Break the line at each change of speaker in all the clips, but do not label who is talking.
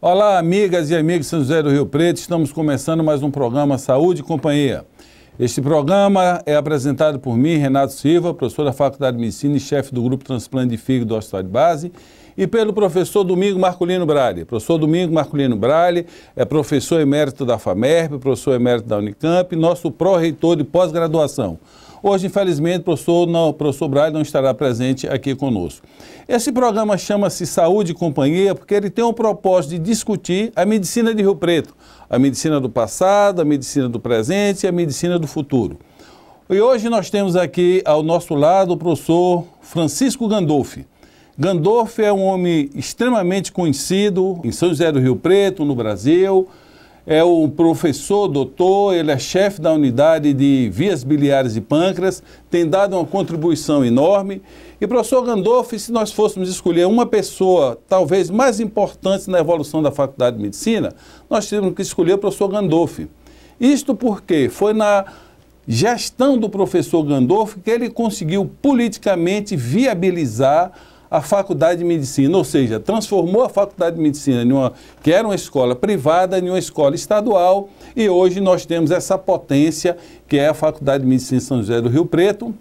Olá, amigas e amigos de São José do Rio Preto, estamos começando mais um programa Saúde e Companhia. Este programa é apresentado por mim, Renato Silva, professor da Faculdade de Medicina e chefe do Grupo Transplante de Fígado do Hospital de Base, e pelo professor Domingo Marculino Braille. Professor Domingo Marculino Braille é professor emérito da FAMERP, professor emérito da Unicamp, nosso pró-reitor de pós-graduação. Hoje, infelizmente, o professor Braille não estará presente aqui conosco. Esse programa chama-se Saúde e Companhia porque ele tem o propósito de discutir a medicina de Rio Preto, a medicina do passado, a medicina do presente e a medicina do futuro. E hoje nós temos aqui ao nosso lado o professor Francisco Gandolfi. Gandolfi é um homem extremamente conhecido em São José do Rio Preto, no Brasil. É o professor, doutor, ele é chefe da unidade de vias biliares e pâncreas, tem dado uma contribuição enorme. E professor Gandolfi, se nós fôssemos escolher uma pessoa talvez mais importante na evolução da Faculdade de Medicina, nós temos que escolher o professor Gandolfi. Isto porque foi na gestão do professor Gandolfi que ele conseguiu politicamente viabilizar a Faculdade de Medicina, ou seja, transformou a Faculdade de Medicina, que era uma escola privada, em uma escola estadual, e hoje nós temos essa potência, que é a Faculdade de Medicina de São José do Rio Preto,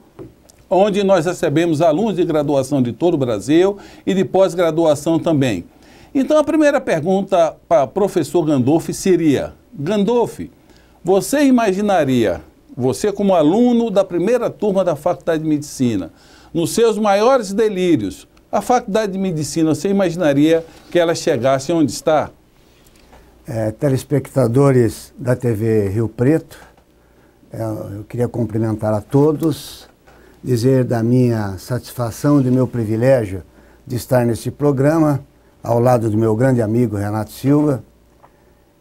onde nós recebemos alunos de graduação de todo o Brasil e de pós-graduação também. Então, a primeira pergunta para o professor Gandolfi seria: Gandolfi, você imaginaria, você como aluno da primeira turma da Faculdade de Medicina, nos seus maiores delírios, a Faculdade de Medicina, você imaginaria que ela chegasse onde está?
Telespectadores da TV Rio Preto, eu queria cumprimentar a todos, dizer da minha satisfação e do meu privilégio de estar nesse programa, ao lado do meu grande amigo Renato Silva.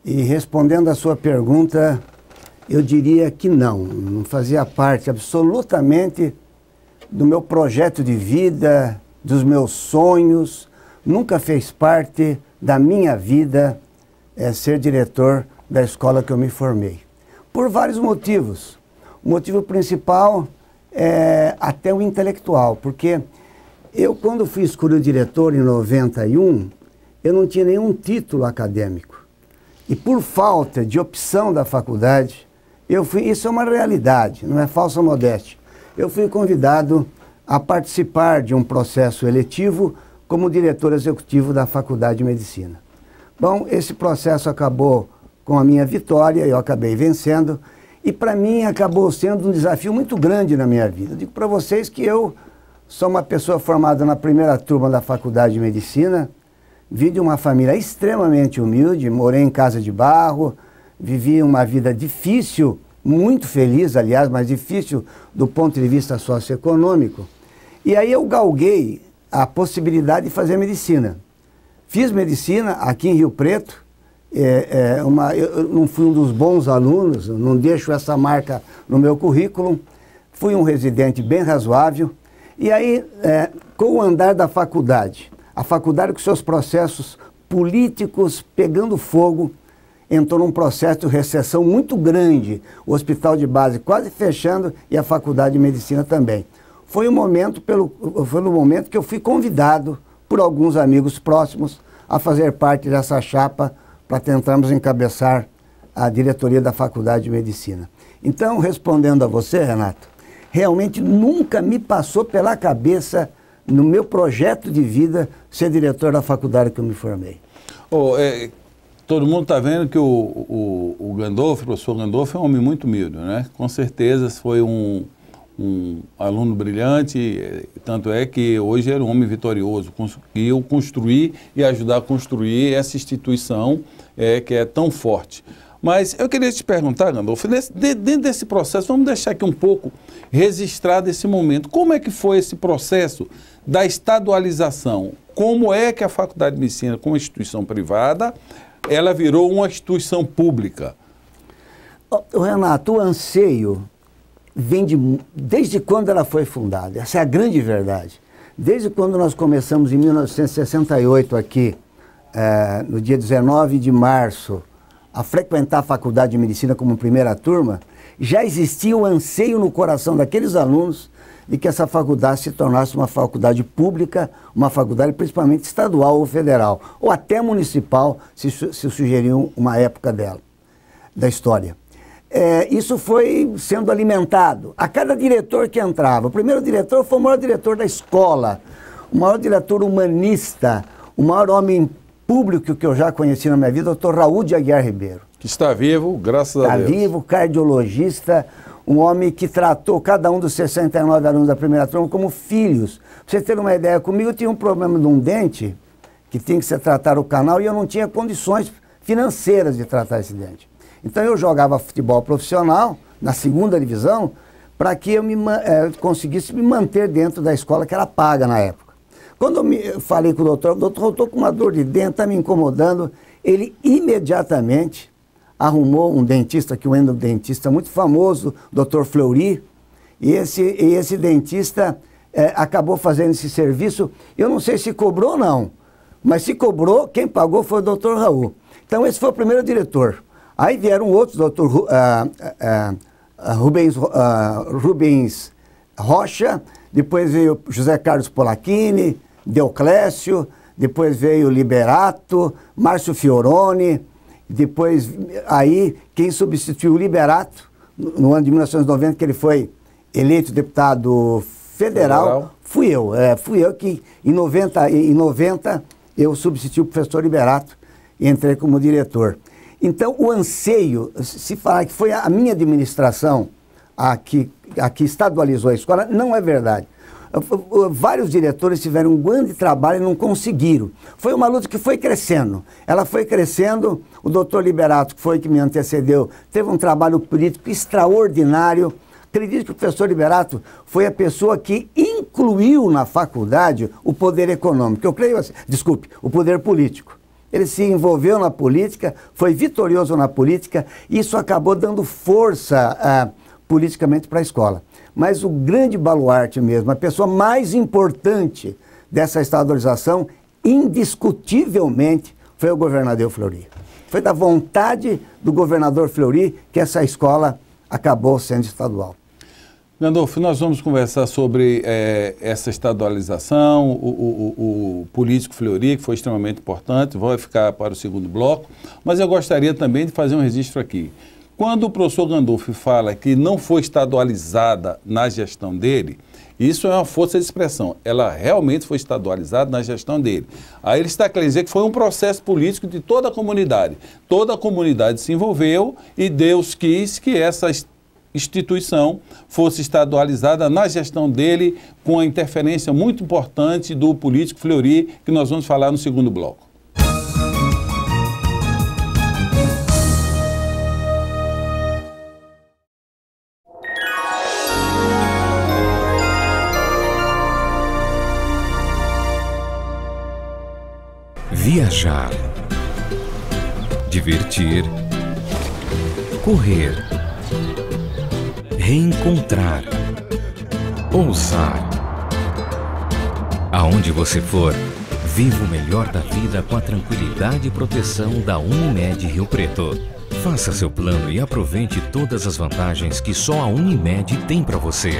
E respondendo à sua pergunta, eu diria que não fazia parte absolutamente do meu projeto de vida, dos meus sonhos, nunca fez parte da minha vida ser diretor da escola que eu me formei. Por vários motivos. O motivo principal é até o intelectual, porque eu, quando fui escolhido diretor em 91, eu não tinha nenhum título acadêmico. E por falta de opção da faculdade, isso é uma realidade, não é falsa modéstia. Eu fui convidado a participar de um processo eletivo como diretor executivo da Faculdade de Medicina. Bom, esse processo acabou com a minha vitória, eu acabei vencendo, e para mim acabou sendo um desafio muito grande na minha vida. Eu digo para vocês que eu sou uma pessoa formada na primeira turma da Faculdade de Medicina, vim de uma família extremamente humilde, morei em casa de barro, vivi uma vida difícil, muito feliz, aliás, mas difícil do ponto de vista socioeconômico. E aí eu galguei a possibilidade de fazer medicina. Fiz medicina aqui em Rio Preto, eu não fui um dos bons alunos, não deixo essa marca no meu currículo, fui um residente bem razoável. E aí, com o andar da faculdade, a faculdade com seus processos políticos pegando fogo, entrou num processo de recessão muito grande, o hospital de base quase fechando e a Faculdade de Medicina também. Foi no momento que eu fui convidado por alguns amigos próximos a fazer parte dessa chapa para tentarmos encabeçar a diretoria da Faculdade de Medicina. Então, respondendo a você, Renato, realmente nunca me passou pela cabeça, no meu projeto de vida, ser diretor da faculdade que eu me formei.
Todo mundo está vendo que o Gandolfi, o professor Gandolfi, é um homem muito humilde, né? Com certeza foi um aluno brilhante, tanto é que hoje era um homem vitorioso, conseguiu construir e ajudar a construir essa instituição que é tão forte. Mas eu queria te perguntar, Gandolfi, dentro desse processo, vamos deixar aqui um pouco registrado esse momento. Como é que foi esse processo da estadualização? Como é que a Faculdade de Medicina, como instituição privada, ela virou uma instituição pública?
Renato, o anseio vem desde quando ela foi fundada. Essa é a grande verdade. Desde quando nós começamos em 1968 aqui, no dia 19 de março, a frequentar a Faculdade de Medicina como primeira turma, já existia o anseio no coração daqueles alunos de que essa faculdade se tornasse uma faculdade pública, uma faculdade principalmente estadual ou federal, ou até municipal, se sugeriu uma época da história. Isso foi sendo alimentado. A cada diretor que entrava, o primeiro diretor foi o maior diretor da escola, o maior diretor humanista, o maior homem público que eu já conheci na minha vida, o Dr. Raul de Aguiar Ribeiro.
Que está vivo, graças a Deus.
Está vivo, cardiologista, um homem que tratou cada um dos 69 alunos da primeira turma como filhos. Pra você ter uma ideia, comigo eu tinha um problema de um dente, que tinha que ser tratado o canal, e eu não tinha condições financeiras de tratar esse dente. Então eu jogava futebol profissional, na segunda divisão, para que eu conseguisse me manter dentro da escola que era paga na época. Quando eu falei com o doutor, eu estou com uma dor de dente, está me incomodando, ele imediatamente arrumou um dentista, que é um endodentista muito famoso, Dr. Fleury, e esse dentista acabou fazendo esse serviço. Eu não sei se cobrou ou não, mas se cobrou, quem pagou foi o Dr. Raul. Então esse foi o primeiro diretor. Aí vieram outros, Dr. Rubens Rocha, depois veio José Carlos Polacchini, Deoclésio, depois veio Liberato, Márcio Fioroni, depois aí quem substituiu o Liberato, no ano de 1990, que ele foi eleito deputado federal. Fui eu que em 90 eu substituí o professor Liberato e entrei como diretor. Então, o anseio, se falar que foi a minha administração a que estadualizou a escola, não é verdade. Vários diretores tiveram um grande trabalho e não conseguiram. Foi uma luta que foi crescendo. Ela foi crescendo, o doutor Liberato, que foi que me antecedeu, teve um trabalho político extraordinário. Acredito que o professor Liberato foi a pessoa que incluiu na faculdade o poder econômico. Eu creio assim, desculpe, o poder político. Ele se envolveu na política, foi vitorioso na política, e isso acabou dando força politicamente para a escola. Mas o grande baluarte mesmo, a pessoa mais importante dessa estadualização, indiscutivelmente, foi o governador Fleury. Foi da vontade do governador Fleury que essa escola acabou sendo estadual.
Gandolfo, nós vamos conversar sobre essa estadualização, o político Fleury, que foi extremamente importante, vai ficar para o segundo bloco, mas eu gostaria também de fazer um registro aqui. Quando o professor Gandolfo fala que não foi estadualizada na gestão dele, isso é uma força de expressão. Ela realmente foi estadualizada na gestão dele. Aí ele está querendo dizer que foi um processo político de toda a comunidade. Toda a comunidade se envolveu e Deus quis que essa instituição fosse estadualizada na gestão dele, com a interferência muito importante do político Fleury, que nós vamos falar no segundo bloco.
Viajar, divertir, correr, reencontrar, ousar. Aonde você for, viva o melhor da vida com a tranquilidade e proteção da Unimed Rio Preto. Faça seu plano e aproveite todas as vantagens que só a Unimed tem para você.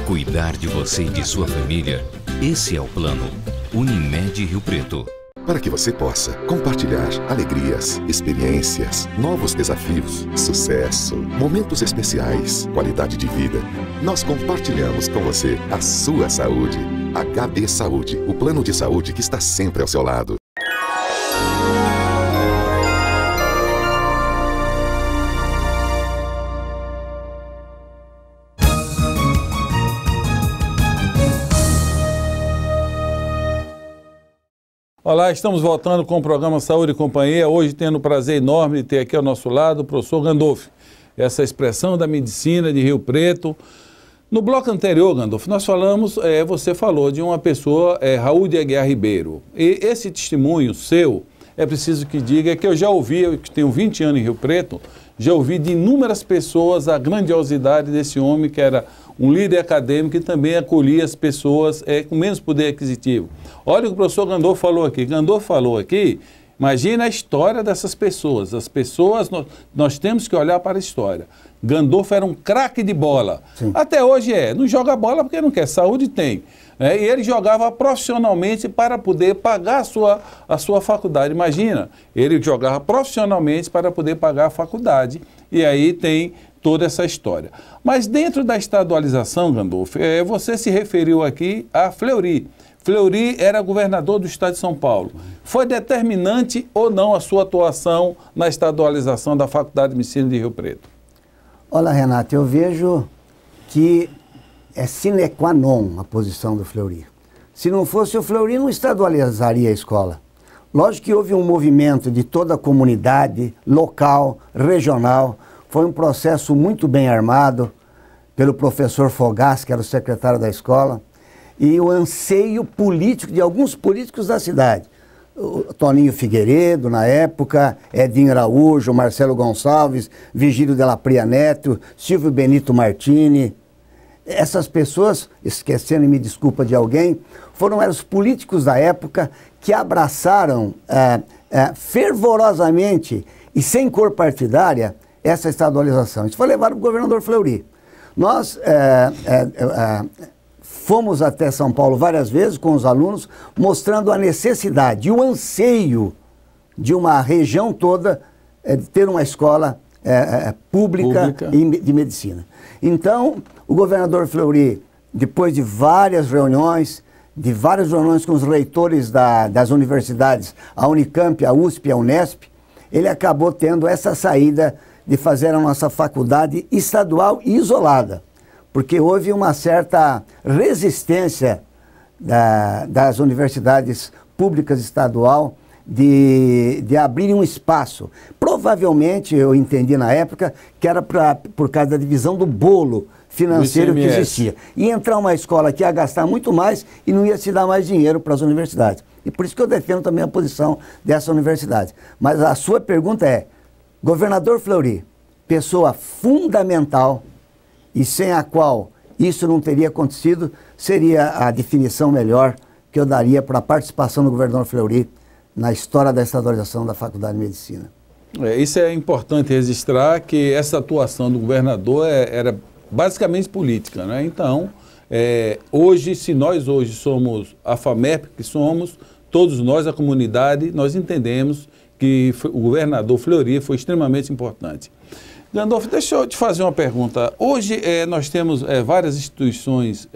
Cuidar de você e de sua família, esse é o plano. Unimed Rio Preto.
Para que você possa compartilhar alegrias, experiências, novos desafios, sucesso, momentos especiais, qualidade de vida, nós compartilhamos com você a sua saúde. HB Saúde, o plano de saúde que está sempre ao seu lado.
Olá, estamos voltando com o programa Saúde e Companhia, hoje tendo o prazer enorme de ter aqui ao nosso lado o professor Gandolfo, essa expressão da medicina de Rio Preto. No bloco anterior, Gandolfo, nós falamos, você falou de uma pessoa, Raul de Aguiar Ribeiro, e esse testemunho seu, é preciso que diga que eu já ouvi, eu que tenho 20 anos em Rio Preto, já ouvi de inúmeras pessoas a grandiosidade desse homem que era um líder acadêmico e também acolhia as pessoas com menos poder aquisitivo. Olha o que o professor Gandolfo falou aqui. Gandolfo falou aqui Imagina a história dessas pessoas. As pessoas, nós temos que olhar para a história. Gandolfo era um craque de bola.
Sim.
Até hoje é. Não joga bola porque não quer. Saúde tem. E ele jogava profissionalmente para poder pagar a sua faculdade. Imagina, ele jogava profissionalmente para poder pagar a faculdade. E aí tem toda essa história. Mas dentro da estadualização, Gandolfo, você se referiu aqui a Fleury. Fleury era governador do estado de São Paulo. Foi determinante ou não a sua atuação na estadualização da Faculdade de Medicina de Rio Preto?
Olha, Renato, eu vejo que é sine qua non a posição do Fleury. Se não fosse o Fleury, não estadualizaria a escola. Lógico que houve um movimento de toda a comunidade, local, regional. Foi um processo muito bem armado pelo professor Fogaça, que era o secretário da escola, e o anseio político de alguns políticos da cidade. O Toninho Figueiredo, na época, Edinho Araújo, Marcelo Gonçalves, Vigílio Della Pria Neto, Silvio Benito Martini. Essas pessoas, esquecendo e me desculpa de alguém, eram os políticos da época que abraçaram fervorosamente e sem cor partidária essa estadualização. Isso foi levado para o governador Fleury. Nós fomos até São Paulo várias vezes com os alunos, mostrando a necessidade e o anseio de uma região toda de ter uma escola pública de medicina. Então, o governador Fleury, depois de várias reuniões com os reitores das universidades, a Unicamp, a USP e a Unesp, ele acabou tendo essa saída de fazer a nossa faculdade estadual e isolada, porque houve uma certa resistência das universidades públicas estadual de abrirem um espaço. Provavelmente, eu entendi na época, que era por causa da divisão do bolo financeiro que existia. Ia entrar uma escola que ia gastar muito mais e não ia se dar mais dinheiro para as universidades. E por isso que eu defendo também a posição dessa universidade. Mas a sua pergunta é, governador Fleury, pessoa fundamental e sem a qual isso não teria acontecido, seria a definição melhor que eu daria para a participação do governador Fleury na história da estadualização da Faculdade de Medicina.
Isso é importante registrar, que essa atuação do governador era basicamente política, né? Então, hoje, se nós hoje somos a FAMERP, que somos, todos nós, a comunidade, nós entendemos que o governador Fleury foi extremamente importante. Gandolfo, deixa eu te fazer uma pergunta. Hoje nós temos várias instituições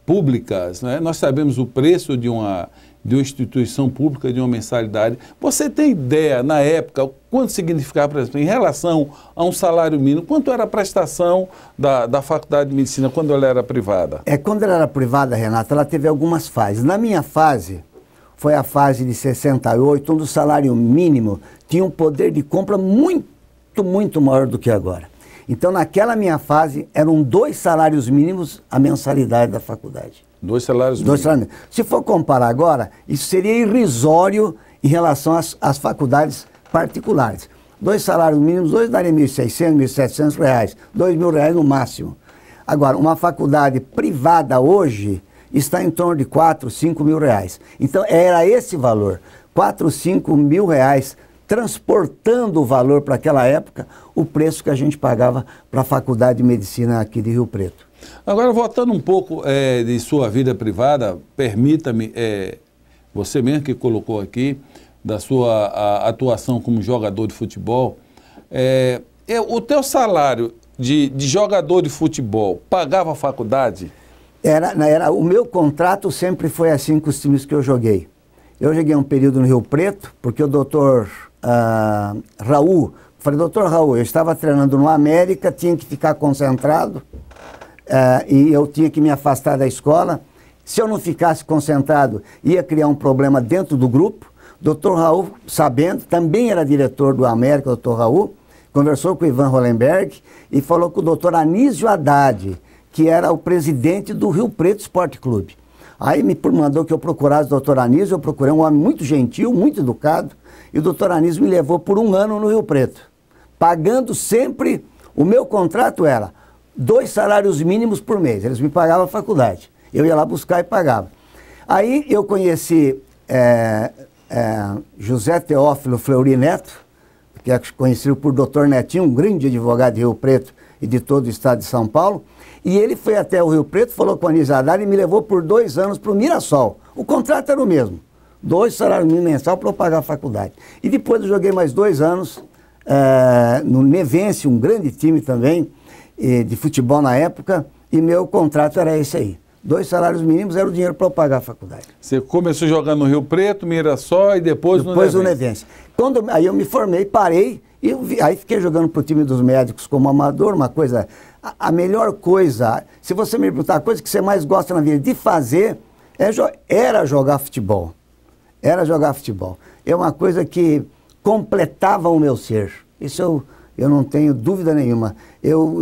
públicas, né? Nós sabemos o preço de uma instituição pública, de uma mensalidade. Você tem ideia, na época, quanto significava, por exemplo, em relação a um salário mínimo, quanto era a prestação da Faculdade de Medicina quando ela era privada?
Quando ela era privada, Renato, ela teve algumas fases. Na minha fase, foi a fase de 68, onde o salário mínimo tinha um poder de compra muito maior do que agora. Então, naquela minha fase, eram 2 salários mínimos a mensalidade da faculdade.
2 salários mínimos.
2 salários mínimos. Se for comparar agora, isso seria irrisório em relação às faculdades particulares. 2 salários mínimos, 2 daria R$ 1.600, R$ 1.700, R$ 2.000 no máximo. Agora, uma faculdade privada hoje está em torno de R$ 4.000, R$ 5.000. Então, era esse valor, R$ 4.000, R$ 5.000, transportando o valor para aquela época, o preço que a gente pagava para a Faculdade de Medicina aqui de Rio Preto.
Agora, voltando um pouco de sua vida privada, permita-me, você mesmo que colocou aqui, da sua atuação como jogador de futebol, o teu salário de jogador de futebol pagava a faculdade?
O meu contrato sempre foi assim com os times que eu joguei. Eu joguei um período no Rio Preto, porque o doutor Raul, falei, doutor Raul, eu estava treinando no América, tinha que ficar concentrado, e eu tinha que me afastar da escola. Se eu não ficasse concentrado, ia criar um problema dentro do grupo. Doutor Raul, sabendo, também era diretor do América, doutor Raul, conversou com o Ivan Hollenberg e falou com o doutor Anísio Haddad, que era o presidente do Rio Preto Esporte Clube. Aí me mandou que eu procurasse o doutor Anísio, eu procurei um homem muito gentil, muito educado, e o doutor Anísio me levou por 1 ano no Rio Preto, pagando sempre, o meu contrato era 2 salários mínimos por mês, eles me pagavam a faculdade, eu ia lá buscar e pagava. Aí eu conheci José Teófilo Fleury Neto, que é conhecido por Dr. Netinho, um grande advogado de Rio Preto e de todo o estado de São Paulo. E ele foi até o Rio Preto, falou com a Anísio Haddad e me levou por 2 anos para o Mirassol. O contrato era o mesmo, 2 salários mínimos mensal para eu pagar a faculdade. E depois eu joguei mais 2 anos no Nevense, um grande time também de futebol na época, e meu contrato era esse aí. 2 salários mínimos era o dinheiro para eu pagar a faculdade.
Você começou jogando no Rio Preto, Mirassol e depois no
Nevense. Aí eu me formei, parei, e aí fiquei jogando para o time dos médicos como amador, uma coisa... A melhor coisa, se você me perguntar, a coisa que você mais gosta na vida de fazer, era jogar futebol. Era jogar futebol. É uma coisa que completava o meu ser. Isso eu não tenho dúvida nenhuma.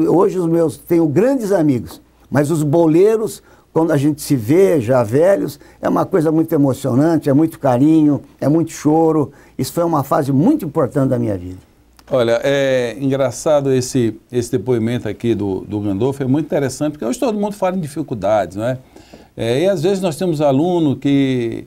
Hoje tenho grandes amigos, mas os boleiros, quando a gente se vê já velhos, é uma coisa muito emocionante, é muito carinho, é muito choro. Isso foi uma fase muito importante da minha vida.
Olha, é engraçado esse depoimento aqui do Gandolfo, é muito interessante, porque hoje todo mundo fala em dificuldades, não é? E às vezes nós temos aluno que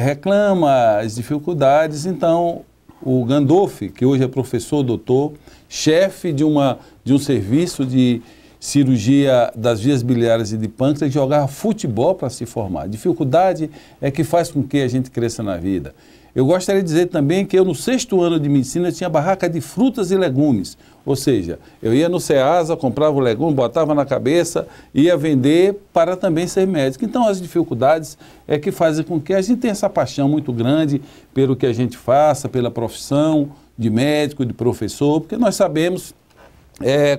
reclama as dificuldades, então o Gandolfo, que hoje é professor, doutor, chefe de um serviço de cirurgia das vias biliares e de pâncreas, jogava futebol para se formar. Dificuldade é que faz com que a gente cresça na vida. Eu gostaria de dizer também que eu, no 6º ano de medicina, tinha barraca de frutas e legumes. Ou seja, eu ia no Ceasa, comprava o legume, botava na cabeça, ia vender para também ser médico. Então, as dificuldades é que fazem com que a gente tenha essa paixão muito grande pelo que a gente faça, pela profissão de médico, de professor, porque nós sabemos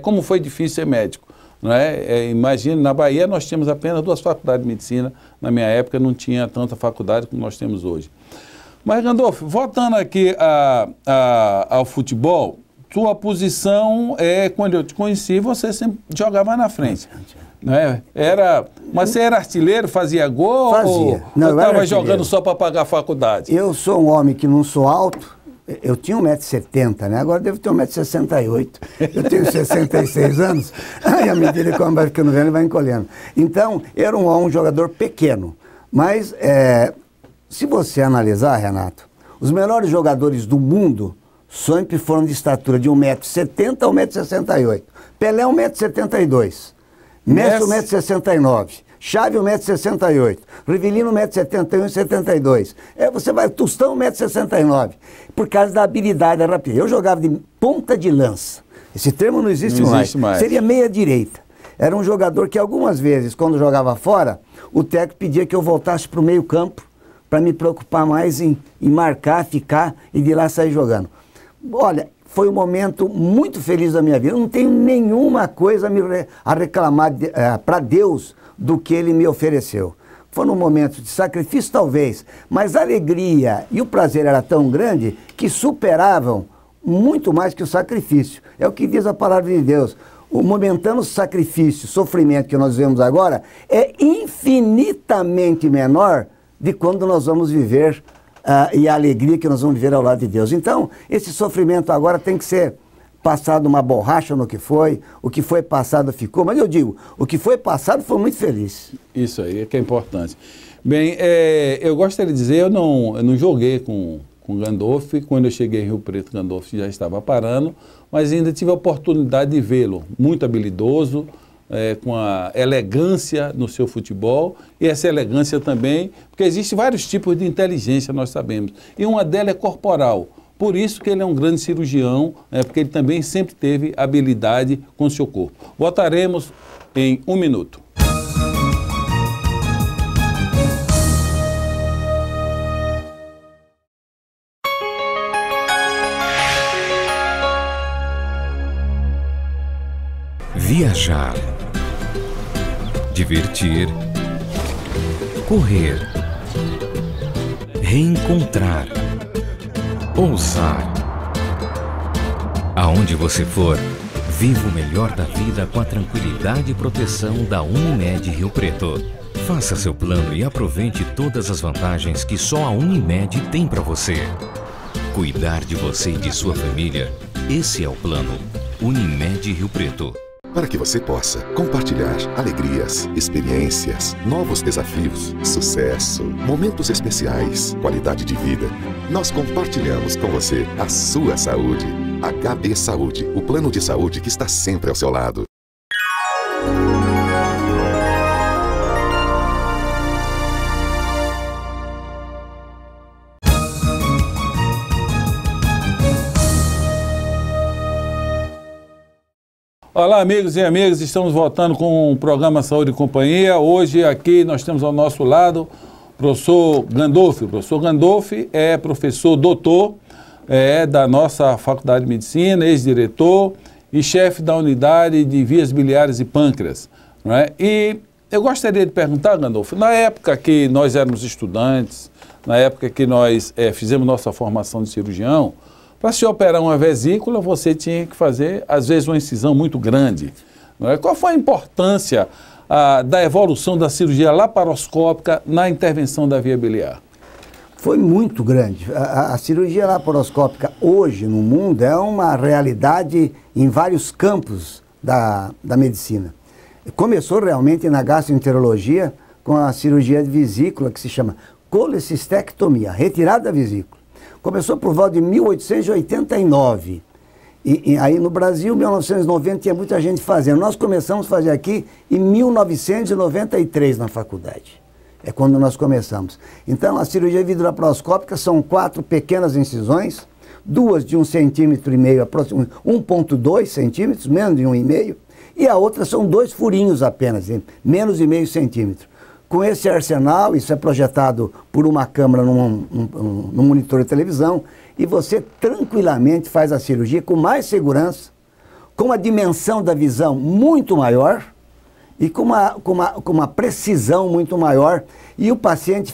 como foi difícil ser médico. Não é? Imagina, na Bahia nós tínhamos apenas 2 faculdades de medicina, na minha época não tinha tanta faculdade como nós temos hoje. Mas, Gandolfo, voltando aqui ao futebol, tua posição quando eu te conheci, você sempre jogava na frente. Não é? Mas você era artilheiro, fazia gol?
Fazia.
Ou estava jogando só para pagar a faculdade?
Eu sou um homem que não sou alto. Eu tinha 1,70 m, né? Agora devo ter 1,68 m. Eu tenho 66 anos, e à medida que o homem vai ficando velho, ele vai encolhendo. Então, era um jogador pequeno. Mas, se você analisar, Renato, os melhores jogadores do mundo sempre foram de estatura de 1,70 m a 1,68 m. Pelé 1,72 m. Messi 1,69 m. Xavi 1,68 m. Rivelino 1,71 m e 72. Você vai, Tostão 1,69 m. Por causa da habilidade, da rapidez. Eu jogava de ponta de lança. Esse termo não existe mais. Seria meia direita. Era um jogador que algumas vezes, quando jogava fora, o técnico pedia que eu voltasse para o meio campo para me preocupar mais em marcar, ficar e de lá sair jogando. Olha, foi um momento muito feliz da minha vida. Eu não tenho nenhuma coisa a reclamar para Deus do que Ele me ofereceu. Foi um momento de sacrifício, talvez, mas a alegria e o prazer era tão grande que superavam muito mais que o sacrifício. É o que diz a palavra de Deus. O momentâneo sacrifício, sofrimento que nós vemos agora é infinitamente menor de quando nós vamos viver e a alegria que nós vamos viver ao lado de Deus. Então, esse sofrimento agora tem que ser passado uma borracha no que foi, o que foi passado ficou, mas eu digo, o que foi passado foi muito feliz.
Isso aí é que é importante. Bem, eu gostaria de dizer, eu não joguei com Gandolfo, quando eu cheguei em Rio Preto, Gandolfo já estava parando, mas ainda tive a oportunidade de vê-lo, muito habilidoso, com a elegância no seu futebol, e essa elegância também, porque existem vários tipos de inteligência, nós sabemos, e uma delas é corporal. Por isso que ele é um grande cirurgião, porque ele também sempre teve habilidade com o seu corpo. Voltaremos em 1 minuto.
Viajar, divertir, correr, reencontrar, ousar. Aonde você for, viva o melhor da vida com a tranquilidade e proteção da Unimed Rio Preto. Faça seu plano e aproveite todas as vantagens que só a Unimed tem para você. Cuidar de você e de sua família, esse é o plano Unimed Rio Preto.
para que você possa compartilhar alegrias, experiências, novos desafios, sucesso, momentos especiais, qualidade de vida. Nós compartilhamos com você a sua saúde. HB Saúde, o plano de saúde que está sempre ao seu lado.
Olá, amigos e amigas, estamos voltando com o programa Saúde e Companhia. Hoje aqui nós temos ao nosso lado o professor Gandolfi. O professor Gandolfi é professor doutor da nossa Faculdade de Medicina, ex-diretor e chefe da unidade de vias biliares e pâncreas. Não é? E eu gostaria de perguntar, Gandolfi, na época que nós éramos estudantes, na época que nós fizemos nossa formação de cirurgião, para se operar uma vesícula, você tinha que fazer, às vezes, uma incisão muito grande. Não é? Qual foi a importância da evolução da cirurgia laparoscópica na intervenção da via biliar?
Foi muito grande. A cirurgia laparoscópica hoje no mundo é uma realidade em vários campos da medicina. Começou realmente na gastroenterologia com a cirurgia de vesícula, que se chama colecistectomia, retirada da vesícula. Começou por volta de 1889. E aí no Brasil, 1990, tinha muita gente fazendo. Nós começamos a fazer aqui em 1993 na faculdade. É quando nós começamos. Então, a cirurgia vidroaparoscópica são 4 pequenas incisões, 2 de 1,5 cm, 1,2 centímetros, menos de 1,5, e a outra são 2 furinhos apenas, menos de meio centímetro. Com esse arsenal, isso é projetado por uma câmera num monitor de televisão, e você tranquilamente faz a cirurgia com mais segurança, com a dimensão da visão muito maior e com uma precisão muito maior, e o paciente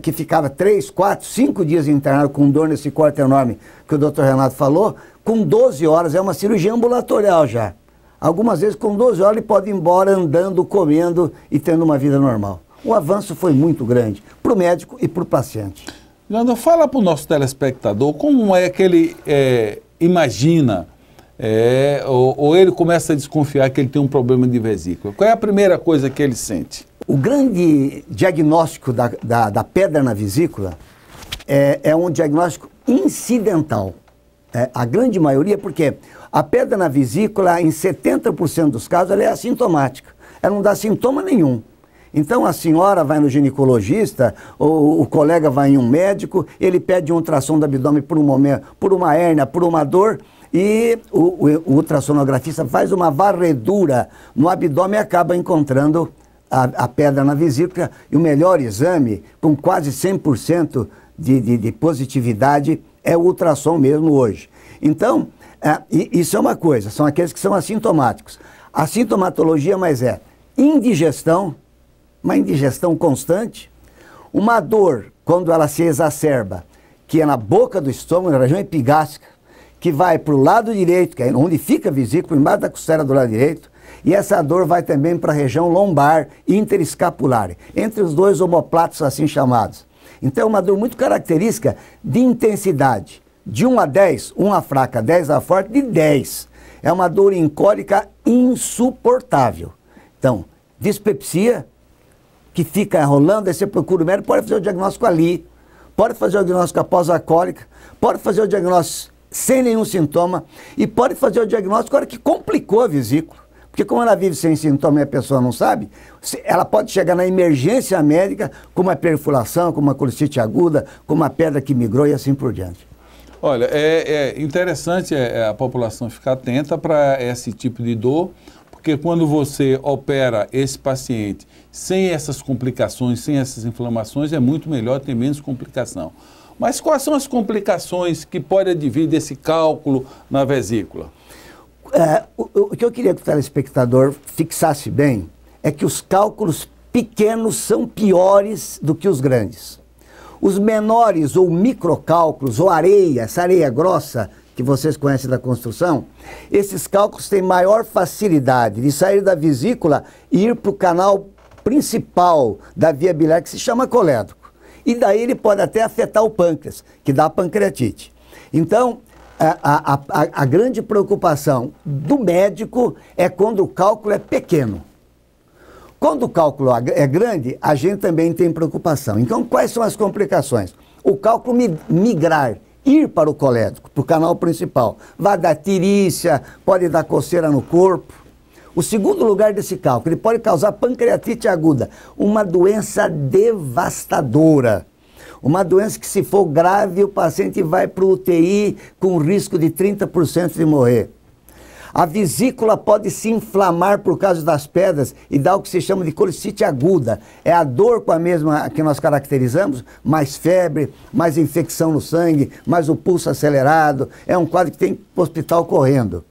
que ficava 3, 4, 5 dias internado com dor nesse corte enorme que o Dr. Renato falou, com 12 horas, é uma cirurgia ambulatorial já. Algumas vezes, com 12 horas, ele pode ir embora andando, comendo e tendo uma vida normal. O avanço foi muito grande para o médico e para o paciente.
Leandro, fala para o nosso telespectador como é que ele imagina ou ele começa a desconfiar que ele tem um problema de vesícula. Qual é a primeira coisa que ele sente?
O grande diagnóstico da pedra na vesícula é um diagnóstico incidental. A grande maioria, porque a pedra na vesícula, em 70% dos casos, ela é assintomática. Ela não dá sintoma nenhum. Então a senhora vai no ginecologista, ou o colega vai em um médico, ele pede um ultrassom do abdômen por um momento, por uma hérnia, por uma dor, e o ultrassonografista faz uma varredura no abdômen e acaba encontrando a pedra na vesícula. E o melhor exame, com quase 100% de positividade, é o ultrassom mesmo hoje. Então, isso é uma coisa, são aqueles que são assintomáticos. A sintomatologia, mas é indigestão, uma indigestão constante, uma dor, quando ela se exacerba, que é na boca do estômago, na região epigástrica, que vai para o lado direito, que é onde fica a vesícula, embaixo da costela do lado direito, e essa dor vai também para a região lombar interescapular, entre os dois omoplatos assim chamados. Então é uma dor muito característica de intensidade, de 1 a 10, 1 a fraca, 10 a forte, de 10. É uma dor incólica insuportável. Então, dispepsia, que fica enrolando, aí você procura o médico, pode fazer o diagnóstico ali, pode fazer o diagnóstico após a cólica, pode fazer o diagnóstico sem nenhum sintoma, e pode fazer o diagnóstico agora que complicou a vesícula. Porque como ela vive sem sintoma e a pessoa não sabe, ela pode chegar na emergência médica com uma perfuração, com uma colicite aguda, com uma pedra que migrou e assim por diante.
Olha, é interessante a população ficar atenta para esse tipo de dor, porque quando você opera esse paciente sem essas complicações, sem essas inflamações, é muito melhor ter menos complicação. Mas quais são as complicações que podem advir desse cálculo na vesícula?
O que eu queria que o telespectador fixasse bem é que os cálculos pequenos são piores do que os grandes. Os menores ou microcálculos, ou areia, essa areia grossa que vocês conhecem da construção, esses cálculos têm maior facilidade de sair da vesícula e ir para o canal principal da via biliar, que se chama colédoco. E daí ele pode até afetar o pâncreas, que dá pancreatite. Então, a grande preocupação do médico é quando o cálculo é pequeno. Quando o cálculo é grande, a gente também tem preocupação. Então, quais são as complicações? O cálculo migrar, ir para o colédoco, para o canal principal, vai dar tirícia, pode dar coceira no corpo. O segundo lugar desse cálculo, ele pode causar pancreatite aguda, uma doença devastadora. Uma doença que, se for grave, o paciente vai para o UTI com risco de 30% de morrer. A vesícula pode se inflamar por causa das pedras e dar o que se chama de colicite aguda. É a dor com a mesma que nós caracterizamos, mais febre, mais infecção no sangue, mais o pulso acelerado. É um quadro que tem que ir para o hospital correndo.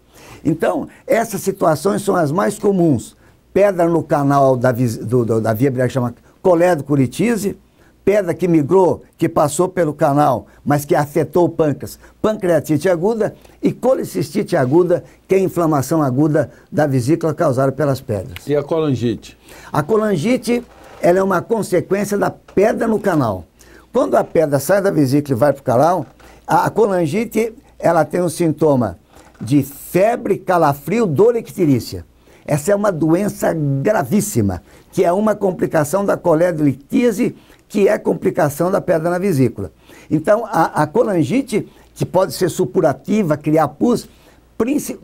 Então, essas situações são as mais comuns. Pedra no canal da via biliar, que chama colédoco-litise, pedra que migrou, que passou pelo canal, mas que afetou o pâncreas, pancreatite aguda, e colicistite aguda, que é a inflamação aguda da vesícula causada pelas pedras.
E a colangite?
A colangite, ela é uma consequência da pedra no canal. Quando a pedra sai da vesícula e vai para o canal, a colangite, ela tem um sintoma de febre, calafrio, dor e icterícia. Essa é uma doença gravíssima, que é uma complicação da colédolictise, que é complicação da pedra na vesícula. Então, a colangite, que pode ser supurativa, criar pus,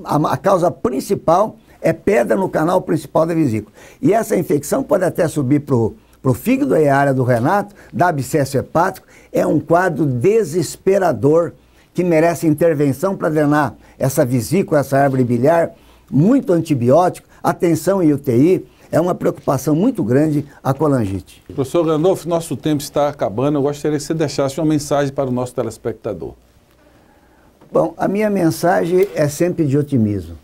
a causa principal é pedra no canal principal da vesícula. E essa infecção pode até subir para o fígado, é a área do Renato, dá abscesso hepático, é um quadro desesperador, que merece intervenção para drenar essa vesícula, essa árvore biliar, muito antibiótico, atenção em UTI, é uma preocupação muito grande a colangite.
Professor Gandolfo, nosso tempo está acabando, eu gostaria que você deixasse uma mensagem para o nosso telespectador.
Bom, a minha mensagem é sempre de otimismo.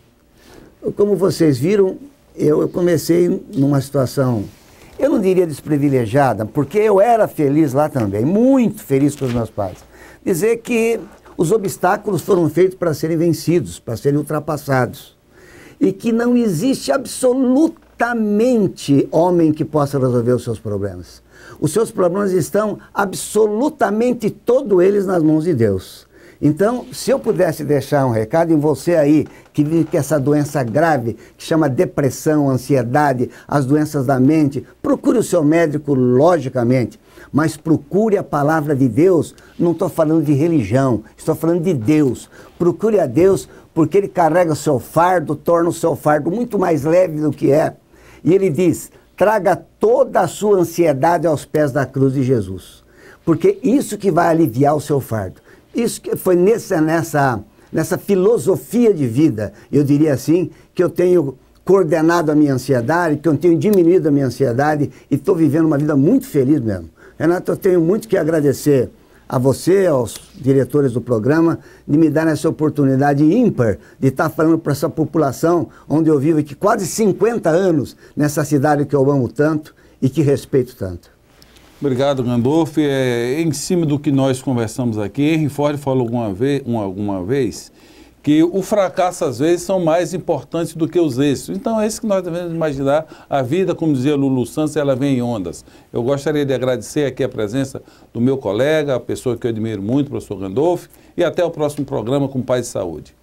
Como vocês viram, eu comecei numa situação, eu não diria desprivilegiada, porque eu era feliz lá também, muito feliz com os meus pais. Dizer que os obstáculos foram feitos para serem vencidos, para serem ultrapassados. E que não existe absolutamente homem que possa resolver os seus problemas. Os seus problemas estão absolutamente todos eles nas mãos de Deus. Então, se eu pudesse deixar um recado em você aí, que vive com essa doença grave, que chama depressão, ansiedade, as doenças da mente, procure o seu médico, logicamente, mas procure a palavra de Deus. Não estou falando de religião, estou falando de Deus. Procure a Deus, porque Ele carrega o seu fardo, torna o seu fardo muito mais leve do que é. E Ele diz, traga toda a sua ansiedade aos pés da cruz de Jesus, porque isso que vai aliviar o seu fardo. Isso que foi nessa filosofia de vida, eu diria assim, que eu tenho coordenado a minha ansiedade, que eu tenho diminuído a minha ansiedade e estou vivendo uma vida muito feliz mesmo. Renato, eu tenho muito que agradecer a você, aos diretores do programa, de me dar essa oportunidade ímpar de estar falando para essa população onde eu vivo, que quase 50 anos nessa cidade que eu amo tanto e que respeito tanto.
Obrigado, Gandolfo. Em cima do que nós conversamos aqui, Henry Ford falou alguma vez que o fracasso, às vezes, são mais importantes do que os êxitos. Então, é isso que nós devemos imaginar. A vida, como dizia Lulu Santos, ela vem em ondas. Eu gostaria de agradecer aqui a presença do meu colega, a pessoa que eu admiro muito, o professor Gandolfo, e até o próximo programa com Paz e Saúde.